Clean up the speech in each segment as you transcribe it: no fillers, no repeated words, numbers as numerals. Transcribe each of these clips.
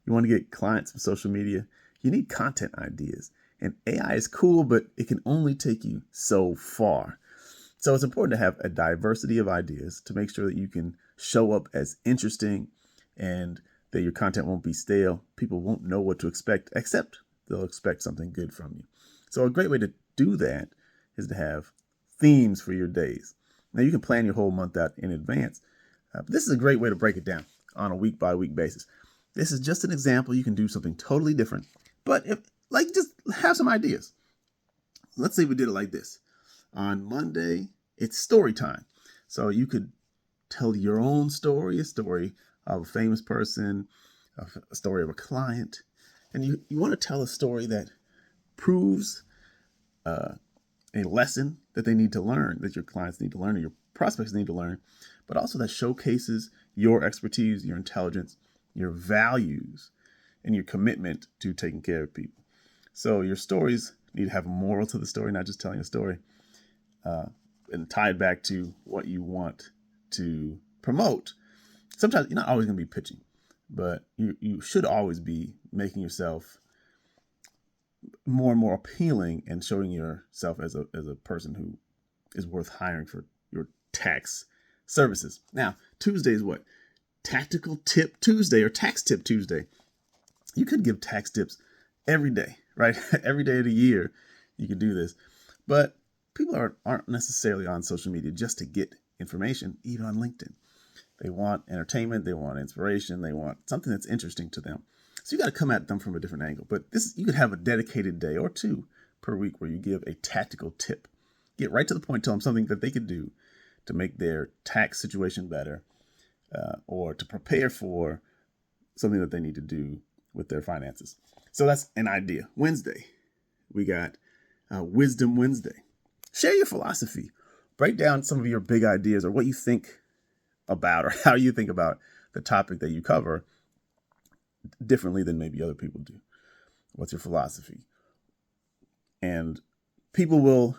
You want to get clients from social media, you need content ideas. And AI is cool, but it can only take you so far. So it's important to have a diversity of ideas to make sure that you can show up as interesting and that your content won't be stale. People won't know what to expect, except they'll expect something good from you. So a great way to do that is to have themes for your days. Now you can plan your whole month out in advance. But this is a great way to break it down on a week by week basis. This is just an example. You can do something totally different, but just have some ideas. Let's say we did it like this. On Monday, it's story time. So you could tell your own story, a story of a famous person, a story of a client. And you want to tell a story that proves a lesson that they need to learn, that your clients need to learn, or your prospects need to learn, but also that showcases your expertise, your intelligence, your values, and your commitment to taking care of people. So your stories need to have a moral to the story, not just telling a story, and tie it back to what you want to promote. Sometimes you're not always going to be pitching, but you should always be making yourself more and more appealing and showing yourself as a person who is worth hiring for your tax services. Now, Tuesday is what? Tactical Tip Tuesday or Tax Tip Tuesday. You could give tax tips every day, right? Every day of the year you can do this. But people aren't necessarily on social media just to get information, even on LinkedIn. They want entertainment, they want inspiration, they want something that's interesting to them. So you got to come at them from a different angle. But you could have a dedicated day or two per week where you give a tactical tip. Get right to the point, tell them something that they could do to make their tax situation better, or to prepare for something that they need to do with their finances. So that's an idea. Wednesday, we got Wisdom Wednesday. Share your philosophy. Break down some of your big ideas or what you think about or how you think about the topic that you cover differently than maybe other people do. What's your philosophy? And people will,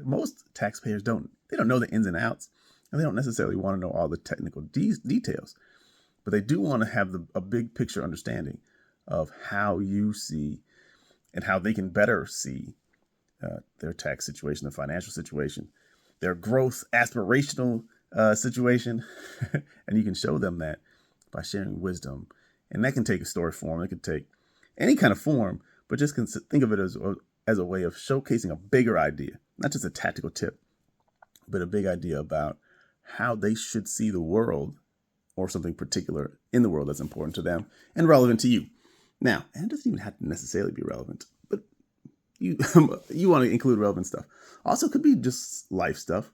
most taxpayers don't know the ins and outs, and they don't necessarily want to know all the technical details, but they do want to have a big picture understanding of how you see and how they can better see their tax situation, their financial situation, their growth aspirational situation. And you can show them that by sharing wisdom. And that can take a story form. It could take any kind of form, but just think of it as a way of showcasing a bigger idea, not just a tactical tip, but a big idea about how they should see the world or something particular in the world that's important to them and relevant to you. Now, and it doesn't even have to necessarily be relevant, but you want to include relevant stuff. Also, it could be just life stuff,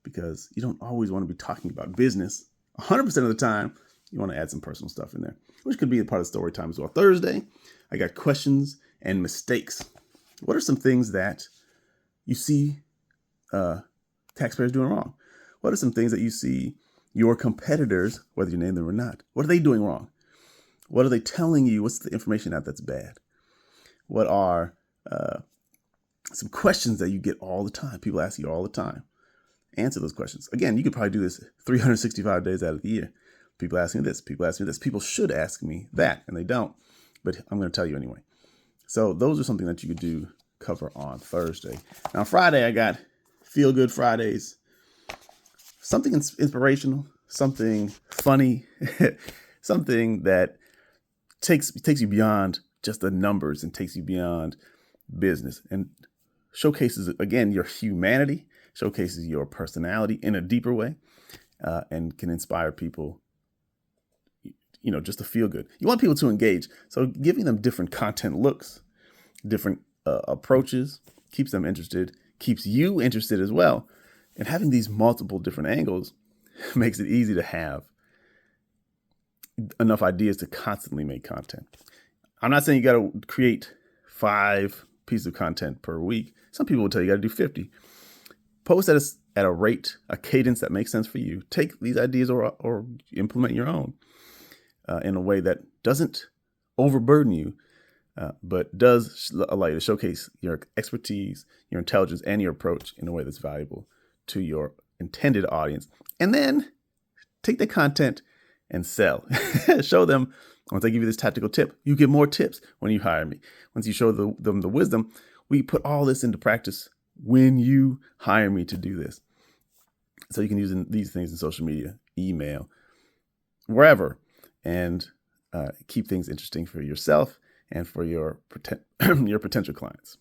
because you don't always want to be talking about business 100% of the time. You want to add some personal stuff in there, which could be a part of story time as well. Thursday, I got questions and mistakes. What are some things that you see taxpayers doing wrong? What are some things that you see your competitors, whether you name them or not, what are they doing wrong? What are they telling you? What's the information out that's bad? What are some questions that you get all the time? People ask you all the time. Answer those questions. Again, you could probably do this 365 days out of the year. People ask me this. People ask me this. People should ask me that, and they don't. But I'm going to tell you anyway. So those are something that you could cover on Thursday. Now, Friday, I got Feel Good Fridays. Something inspirational, something funny, something that takes you beyond just the numbers and takes you beyond business and showcases, again, your humanity, showcases your personality in a deeper way, and can inspire people, just to feel good. You want people to engage. So giving them different content looks, different approaches, keeps them interested, keeps you interested as well. And having these multiple different angles makes it easy to have enough ideas to constantly make content. I'm not saying you got to create 5 pieces of content per week. Some people will tell you got to do 50. Post at a rate, a cadence that makes sense for you. Take these ideas or implement your own in a way that doesn't overburden you, but does allow you to showcase your expertise, your intelligence, and your approach in a way that's valuable to your intended audience. And then take the content and sell. Show them Once I give you this tactical tip, you get more tips when you hire me. Once you show them the wisdom, we put all this into practice when you hire me to do this. So you can use these things in social media, email, wherever, and keep things interesting for yourself and for your potential clients.